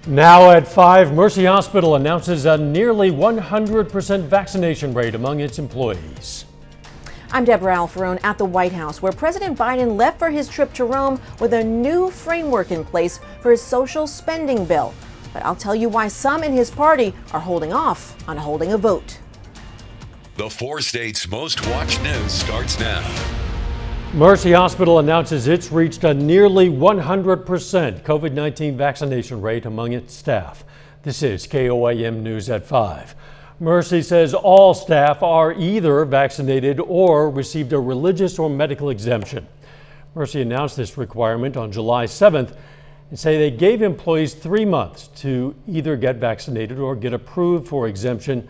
Now at 5, Mercy Hospital announces a nearly 100% vaccination rate among its employees. I'm Deborah Alfarone at the White House, where President Biden left for his trip to Rome with a new framework in place for his social spending bill. But I'll tell you why some in his party are holding off on holding a vote. The 4 states' most watched news starts now. Mercy Hospital announces it's reached a nearly 100% COVID-19 vaccination rate among its staff. This is KOAM News at 5. Mercy says all staff are either vaccinated or received a religious or medical exemption. Mercy announced this requirement on July 7th and say they gave employees 3 months to either get vaccinated or get approved for exemption.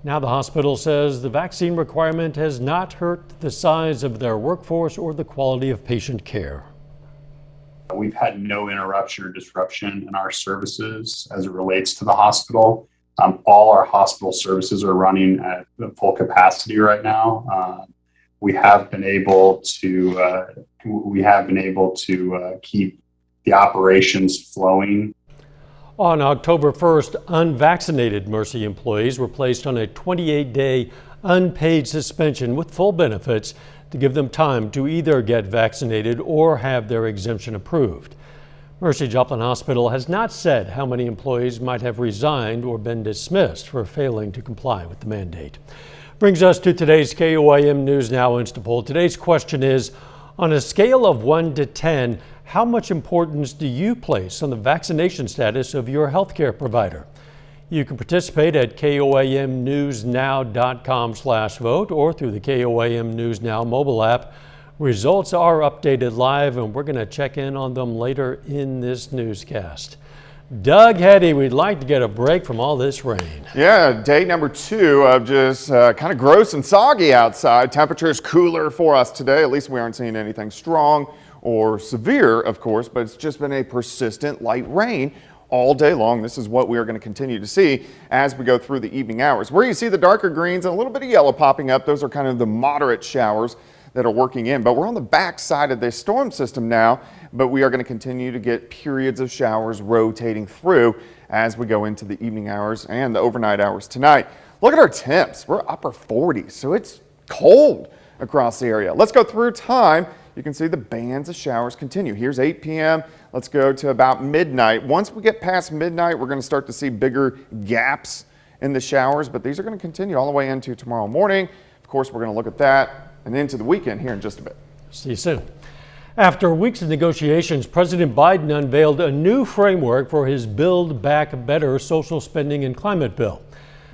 Now the hospital says the vaccine requirement has not hurt the size of their workforce or the quality of patient care. We've had no interruption or disruption in our services as it relates to the hospital. All our hospital services are running at full capacity right now. We have been able to keep the operations flowing. On October 1st, unvaccinated Mercy employees were placed on a 28-day unpaid suspension with full benefits to give them time to either get vaccinated or have their exemption approved. Mercy Joplin Hospital has not said how many employees might have resigned or been dismissed for failing to comply with the mandate. Brings us to today's KOAM News Now Instapoll. Today's question is, on a scale of 1 to 10, how much importance do you place on the vaccination status of your healthcare provider? You can participate at KOAMnewsnow.com/vote or through the KOAM News Now mobile app. Results are updated live, and we're going to check in on them later in this newscast. Doug Hetty, we'd like to get a break from all this rain. Yeah, day number 2 of just kind of gross and soggy outside. Temperature is cooler for us today. At least we aren't seeing anything strong or severe, of course, but it's just been a persistent light rain all day long. This is what we are going to continue to see as we go through the evening hours. Where you see the darker greens and a little bit of yellow popping up, those are kind of the moderate showers that are working in. But we're on the back side of this storm system now, but we are going to continue to get periods of showers rotating through as we go into the evening hours and the overnight hours tonight. Look at our temps. We're upper 40s, so it's cold across the area. Let's go through time. You can see the bands of showers continue. Here's 8 p.m. Let's go to about midnight. Once we get past midnight, we're going to start to see bigger gaps in the showers, but these are going to continue all the way into tomorrow morning. Of course, we're going to look at that and into the weekend here in just a bit. See you soon. After weeks of negotiations, President Biden unveiled a new framework for his Build Back Better social spending and climate bill.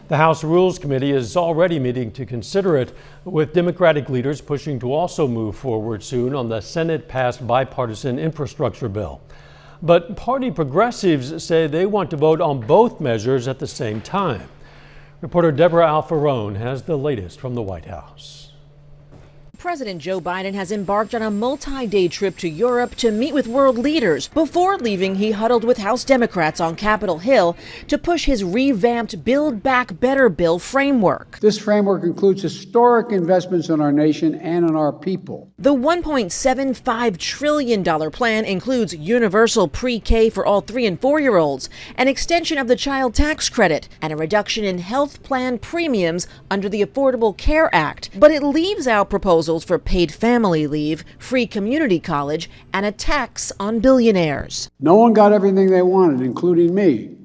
The House Rules Committee is already meeting to consider it, with Democratic leaders pushing to also move forward soon on the Senate-passed bipartisan infrastructure bill. But party progressives say they want to vote on both measures at the same time. Reporter Deborah Alfarone has the latest from the White House. President Joe Biden has embarked on a multi-day trip to Europe to meet with world leaders. Before leaving, he huddled with House Democrats on Capitol Hill to push his revamped Build Back Better bill framework. This framework includes historic investments in our nation and in our people. The $1.75 trillion plan includes universal pre-K for all 3- and 4-year-olds, an extension of the child tax credit, and a reduction in health plan premiums under the Affordable Care Act. But it leaves out proposals for paid family leave, free community college, and a tax on billionaires. No one got everything they wanted, including me.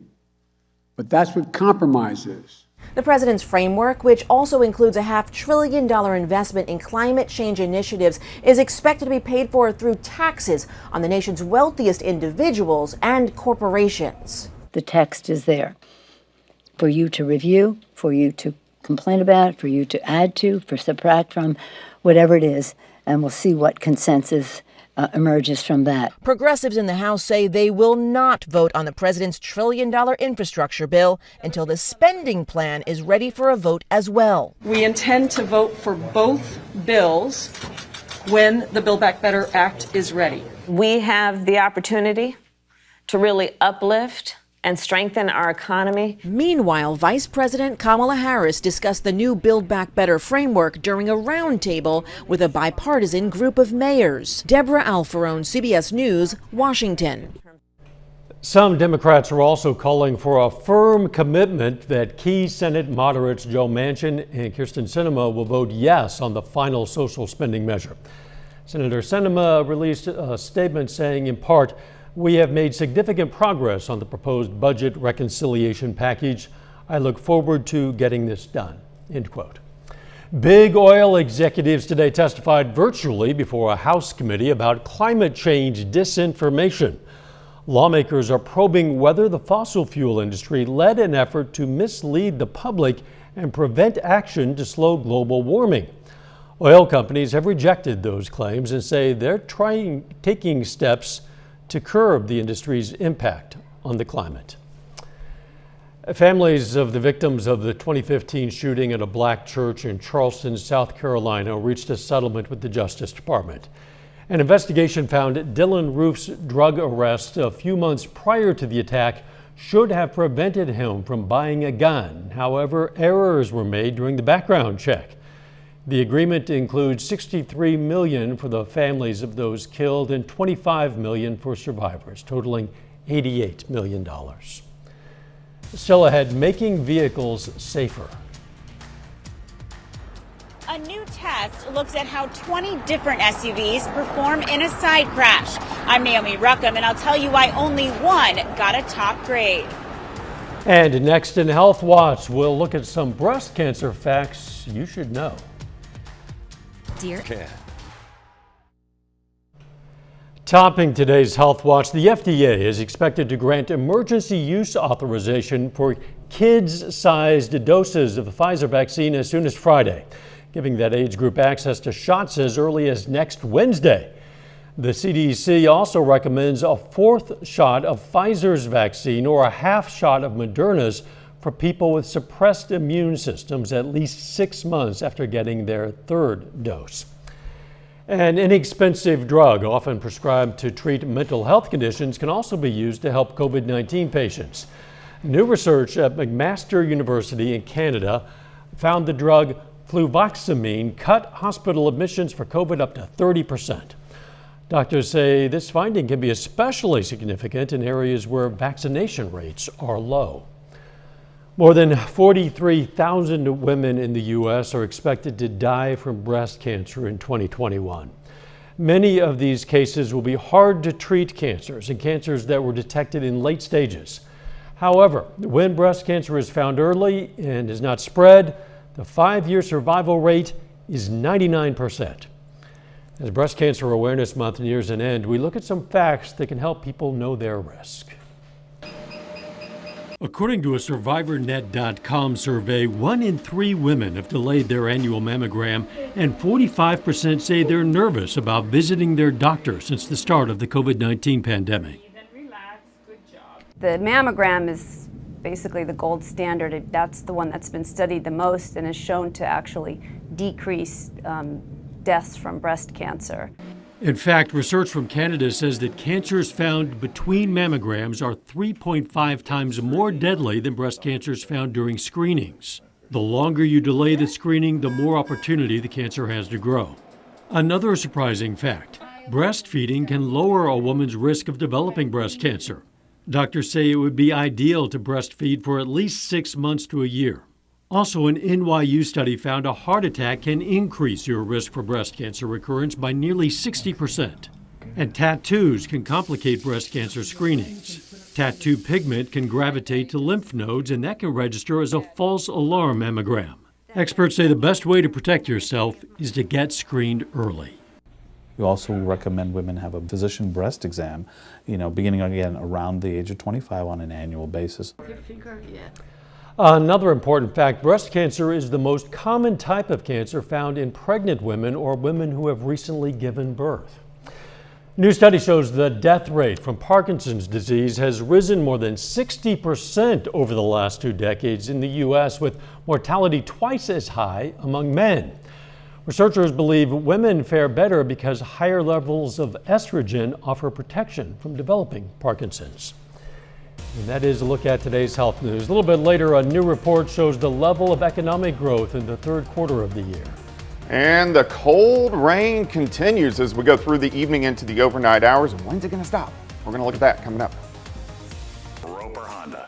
But that's what compromise is. The president's framework, which also includes a $500 billion investment in climate change initiatives, is expected to be paid for through taxes on the nation's wealthiest individuals and corporations. The text is there for you to review, for you to complain about, for you to add to, for subtract from, whatever it is, and we'll see what consensus emerges from that. Progressives in the House say they will not vote on the president's $1 trillion infrastructure bill until the spending plan is ready for a vote as well. We intend to vote for both bills when the Build Back Better Act is ready. We have the opportunity to really uplift and strengthen our economy. Meanwhile, Vice President Kamala Harris discussed the new Build Back Better framework during a roundtable with a bipartisan group of mayors. Deborah Alfarone, CBS News, Washington. Some Democrats are also calling for a firm commitment that key Senate moderates Joe Manchin and Kyrsten Sinema will vote yes on the final social spending measure. Senator Sinema released a statement saying, in part, "We have made significant progress on the proposed budget reconciliation package. I look forward to getting this done," end quote. Big oil executives today testified virtually before a House committee about climate change disinformation. Lawmakers are probing whether the fossil fuel industry led an effort to mislead the public and prevent action to slow global warming. Oil companies have rejected those claims and say they're taking steps to curb the industry's impact on the climate. Families of the victims of the 2015 shooting at a black church in Charleston, South Carolina, reached a settlement with the Justice Department. An investigation found Dylan Roof's drug arrest a few months prior to the attack should have prevented him from buying a gun. However, errors were made during the background check. The agreement includes $63 million for the families of those killed and $25 million for survivors, totaling $88 million. Still ahead, making vehicles safer. A new test looks at how 20 different SUVs perform in a side crash. I'm Naomi Ruckham, and I'll tell you why only one got a top grade. And next in Health Watch, we'll look at some breast cancer facts you should know. Dear. Topping today's Health Watch, the FDA is expected to grant emergency use authorization for kids-sized doses of the Pfizer vaccine as soon as Friday, giving that age group access to shots as early as next Wednesday. The CDC also recommends a fourth shot of Pfizer's vaccine or a half shot of Moderna's for people with suppressed immune systems at least 6 months after getting their third dose. An inexpensive drug often prescribed to treat mental health conditions can also be used to help COVID-19 patients. New research at McMaster University in Canada found the drug fluvoxamine cut hospital admissions for COVID up to 30%. Doctors say this finding can be especially significant in areas where vaccination rates are low. More than 43,000 women in the U.S. are expected to die from breast cancer in 2021. Many of these cases will be hard to treat cancers and cancers that were detected in late stages. However, when breast cancer is found early and is not spread, the 5-year survival rate is 99%. As Breast Cancer Awareness Month nears an end, we look at some facts that can help people know their risk. According to a SurvivorNet.com survey, 1 in 3 women have delayed their annual mammogram, and 45% say they're nervous about visiting their doctor since the start of the COVID-19 pandemic. The mammogram is basically the gold standard. That's the one that's been studied the most and is shown to actually decrease deaths from breast cancer. In fact, research from Canada says that cancers found between mammograms are 3.5 times more deadly than breast cancers found during screenings. The longer you delay the screening, the more opportunity the cancer has to grow. Another surprising fact, breastfeeding can lower a woman's risk of developing breast cancer. Doctors say it would be ideal to breastfeed for at least 6 months to a year. Also, an NYU study found a heart attack can increase your risk for breast cancer recurrence by nearly 60%. And tattoos can complicate breast cancer screenings. Tattoo pigment can gravitate to lymph nodes, and that can register as a false alarm mammogram. Experts say the best way to protect yourself is to get screened early. We also recommend women have a physician breast exam, beginning again around the age of 25 on an annual basis. Another important fact, breast cancer is the most common type of cancer found in pregnant women or women who have recently given birth. New study shows the death rate from Parkinson's disease has risen more than 60% over the last 2 decades in the U.S., with mortality twice as high among men. Researchers believe women fare better because higher levels of estrogen offer protection from developing Parkinson's. And that is a look at today's health news. A little bit later, a new report shows the level of economic growth in the third quarter of the year. And the cold rain continues as we go through the evening into the overnight hours. When's it going to stop? We're going to look at that coming up. Roper Honda.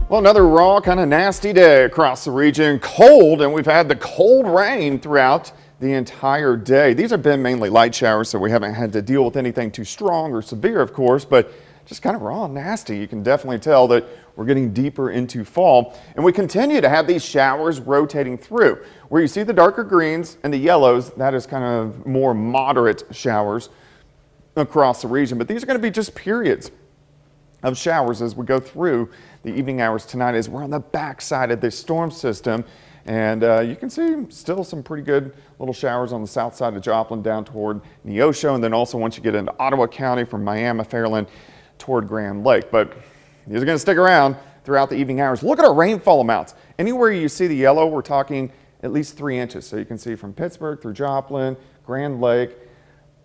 Well, another raw, kind of nasty day across the region. Cold, and we've had the cold rain throughout the entire day. These have been mainly light showers, so we haven't had to deal with anything too strong or severe, of course, but just kind of raw and nasty. You can definitely tell that we're getting deeper into fall, and we continue to have these showers rotating through. Where you see the darker greens and the yellows, that is kind of more moderate showers across the region, but these are going to be just periods of showers as we go through the evening hours tonight as we're on the backside of this storm system. And you can see still some pretty good little showers on the south side of Joplin down toward Neosho, and then also once you get into Ottawa County from Miami, Fairland toward Grand Lake. But these are going to stick around throughout the evening hours. Look at our rainfall amounts. Anywhere you see the yellow, we're talking at least 3 inches. So you can see from Pittsburgh through Joplin, Grand Lake,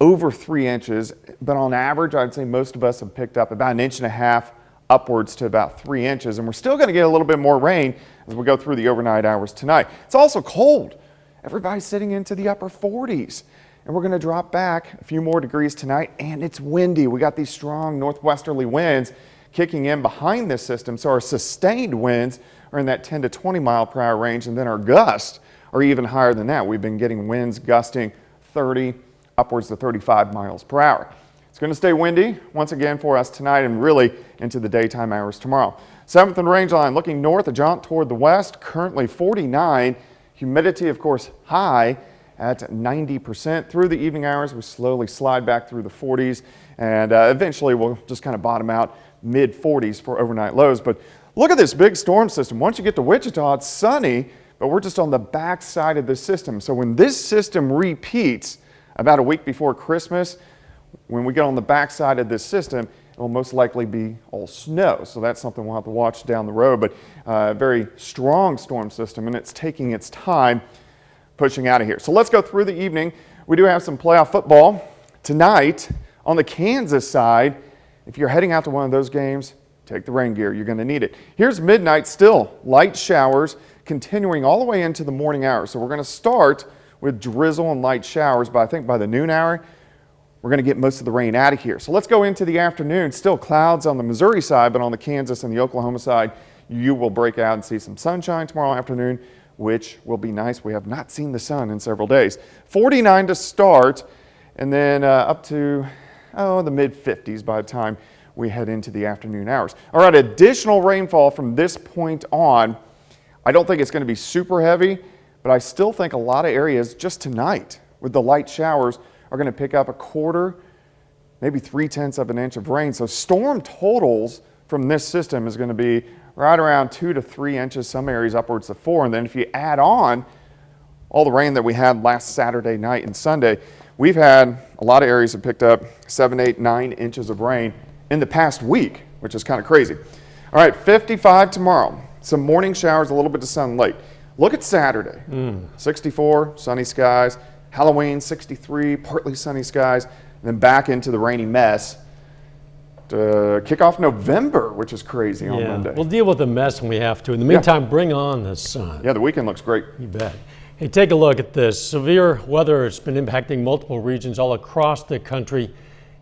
over 3 inches. But on average, I'd say most of us have picked up about 1.5 inches upwards to about 3 inches. And we're still going to get a little bit more rain as we go through the overnight hours tonight. It's also cold. Everybody's sitting into the upper 40s. And we're going to drop back a few more degrees tonight, and it's windy. We got these strong northwesterly winds kicking in behind this system, so our sustained winds are in that 10 to 20 mile per hour range, and then our gusts are even higher than that. We've been getting winds gusting 30 upwards to 35 miles per hour. It's going to stay windy once again for us tonight and really into the daytime hours tomorrow. 7th and range line looking north, a jaunt toward the west, currently 49. Humidity, of course, high at 90%. Through the evening hours, we slowly slide back through the 40s, and eventually we'll just kind of bottom out mid 40s for overnight lows. But look at this big storm system. Once you get to Wichita, it's sunny, but we're just on the back side of the system. So when this system repeats about a week before Christmas, when we get on the back side of this system, it will most likely be all snow. So that's something we'll have to watch down the road. But a very strong storm system, and it's taking its time pushing out of here. So let's go through the evening. We do have some playoff football tonight on the Kansas side. If you're heading out to one of those games, take the rain gear. You're going to need it. Here's midnight, still light showers continuing all the way into the morning hours. So we're going to start with drizzle and light showers, but I think by the noon hour, we're going to get most of the rain out of here. So let's go into the afternoon. Still clouds on the Missouri side, but on the Kansas and the Oklahoma side, you will break out and see some sunshine tomorrow afternoon, which will be nice. We have not seen the sun in several days. 49 to start, and then up to the mid-50s by the time we head into the afternoon hours. All right, additional rainfall from this point on. I don't think it's going to be super heavy, but I still think a lot of areas just tonight with the light showers are going to pick up a quarter, maybe 3/10 of an inch of rain. So storm totals from this system is going to be right around 2 to 3 inches, some areas upwards of 4. And then if you add on all the rain that we had last Saturday night and Sunday, we've had a lot of areas that picked up 7, 8, 9 inches of rain in the past week, which is kind of crazy. All right, 55 tomorrow. Some morning showers, a little bit of sun late. Look at Saturday. 64, sunny skies. Halloween, 63, partly sunny skies. And then back into the rainy mess to kick off November, which is crazy on Monday. We'll deal with the mess when we have to. In the meantime, bring on the sun. Yeah, the weekend looks great. You bet. Hey, take a look at this. Severe weather has been impacting multiple regions all across the country,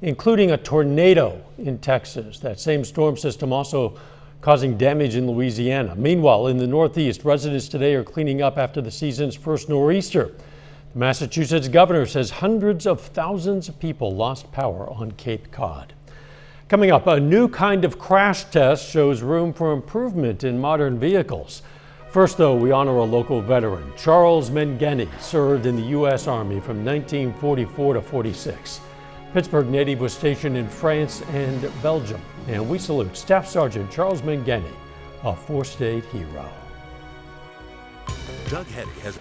including a tornado in Texas. That same storm system also causing damage in Louisiana. Meanwhile, in the Northeast, residents today are cleaning up after the season's first nor'easter. The Massachusetts governor says hundreds of thousands of people lost power on Cape Cod. Coming up, a new kind of crash test shows room for improvement in modern vehicles. First, though, we honor a local veteran. Charles Mangeni served in the U.S. Army from 1944 to 46. Pittsburgh native was stationed in France and Belgium. And we salute Staff Sergeant Charles Mangeni, a four-state hero. Doug Hetty has...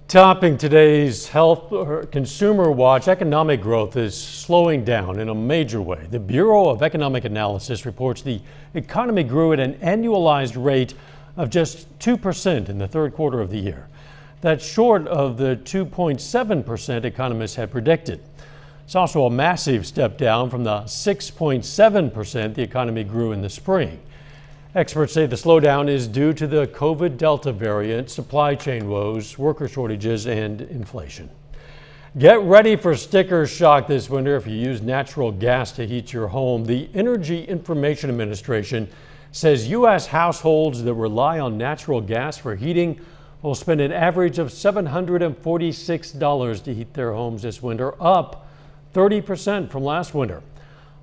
Topping today's Health Consumer Watch, economic growth is slowing down in a major way. The Bureau of Economic Analysis reports the economy grew at an annualized rate of just 2% in the third quarter of the year. That's short of the 2.7% economists had predicted. It's also a massive step down from the 6.7% the economy grew in the spring. Experts say the slowdown is due to the COVID Delta variant, supply chain woes, worker shortages, and inflation. Get ready for sticker shock this winter if you use natural gas to heat your home. The Energy Information Administration says U.S. households that rely on natural gas for heating will spend an average of $746 to heat their homes this winter, up 30% from last winter.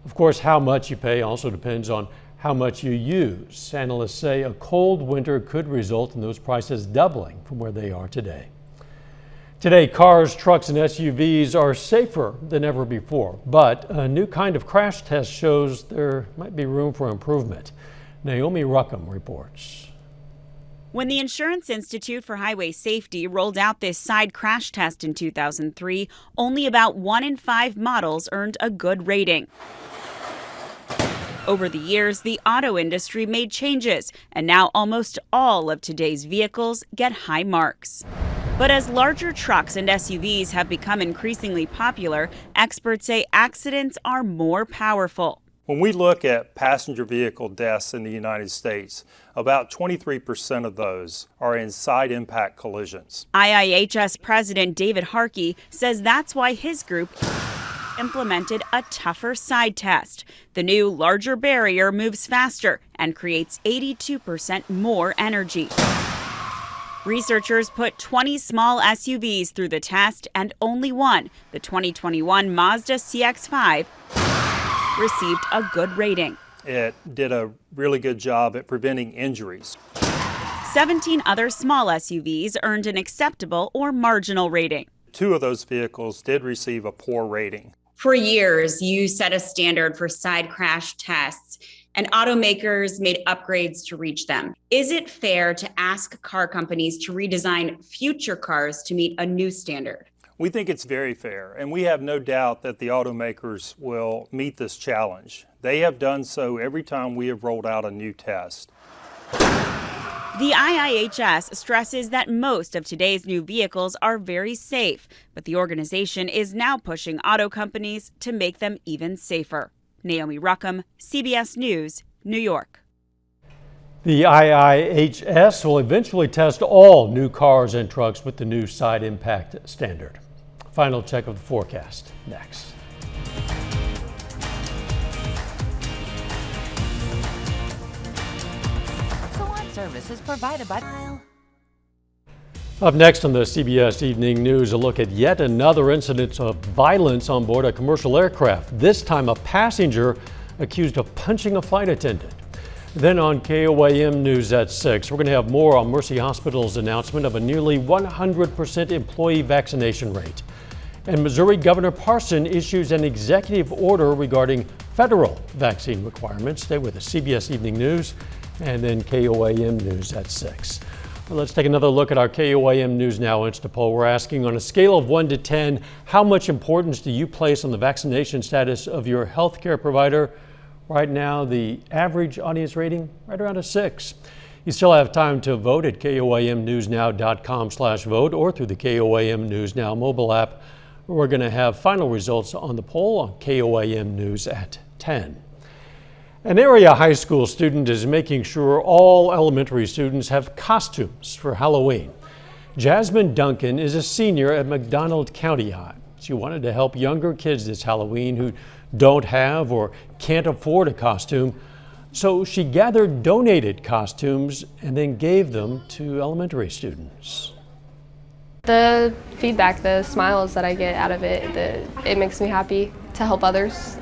Of course, how much you pay also depends on how much you use. Analysts say a cold winter could result in those prices doubling from where they are today. Today, cars, trucks, and SUVs are safer than ever before, but a new kind of crash test shows there might be room for improvement. Naomi Ruckham reports. When the Insurance Institute for Highway Safety rolled out this side crash test in 2003, only about 1 in 5 models earned a good rating. Over the years, the auto industry made changes, and now almost all of today's vehicles get high marks. But as larger trucks and SUVs have become increasingly popular, experts say accidents are more powerful. When we look at passenger vehicle deaths in the United States, about 23% of those are in side impact collisions. IIHS President David Harkey says that's why his group implemented a tougher side test. The new larger barrier moves faster and creates 82% more energy. Researchers put 20 small SUVs through the test, and only one, the 2021 Mazda CX-5, received a good rating. It did a really good job at preventing injuries. 17 other small SUVs earned an acceptable or marginal rating. 2 of those vehicles did receive a poor rating. For years, you set a standard for side crash tests, and automakers made upgrades to reach them. Is it fair to ask car companies to redesign future cars to meet a new standard? We think it's very fair, and we have no doubt that the automakers will meet this challenge. They have done so every time we have rolled out a new test. The IIHS stresses that most of today's new vehicles are very safe, but the organization is now pushing auto companies to make them even safer. Naomi Ruckham, CBS News, New York. The IIHS will eventually test all new cars and trucks with the new side impact standard. Final check of the forecast next. Service is provided by. Up next on the CBS Evening News, a look at yet another incident of violence on board a commercial aircraft. This time a passenger accused of punching a flight attendant. Then on KOAM News at 6, we're going to have more on Mercy Hospital's announcement of a nearly 100% employee vaccination rate. And Missouri Governor Parson issues an executive order regarding federal vaccine requirements. Stay with us, CBS Evening News and then KOAM News at 6. Well, let's take another look at our KOAM News Now Insta poll. We're asking, on a scale of 1 to 10, how much importance do you place on the vaccination status of your healthcare provider? Right now, the average audience rating, right around a 6. You still have time to vote at KOAMnewsnow.com/vote or through the KOAM News Now mobile app. We're going to have final results on the poll on KOAM News at 10. An area high school student is making sure all elementary students have costumes for Halloween. Jasmine Duncan is a senior at McDonald County High. She wanted to help younger kids this Halloween who don't have or can't afford a costume. So she gathered donated costumes and then gave them to elementary students. The feedback, the smiles that I get out of it, it makes me happy to help others.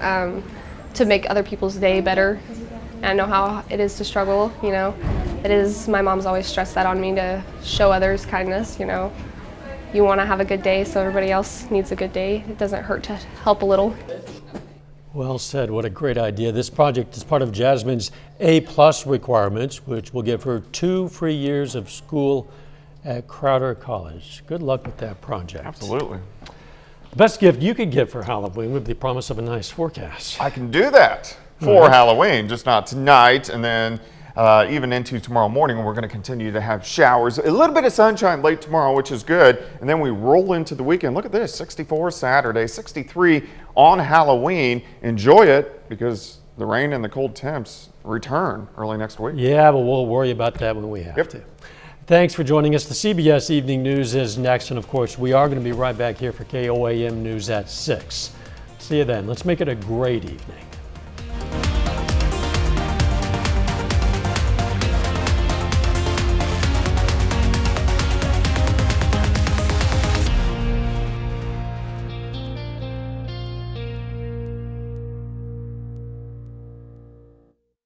To make other people's day better. And I know how it is to struggle, you know. My mom's always stressed that on me, to show others kindness, you know. You want to have a good day, so everybody else needs a good day. It doesn't hurt to help a little. Well said. What a great idea. This project is part of Jasmine's A+ requirements, which will give her 2 free years of school at Crowder College. Good luck with that project. Absolutely. The best gift you could get for Halloween would be the promise of a nice forecast. I can do that for Halloween, just not tonight, and then even into tomorrow morning. We're going to continue to have showers, a little bit of sunshine late tomorrow, which is good, and then we roll into the weekend. Look at this, 64 Saturday, 63 on Halloween. Enjoy it, because the rain and the cold temps return early next week. Yeah, but we'll worry about that when we have to. Thanks for joining us. The CBS Evening News is next, and of course, we are going to be right back here for KOAM News at 6. See you then. Let's make it a great evening.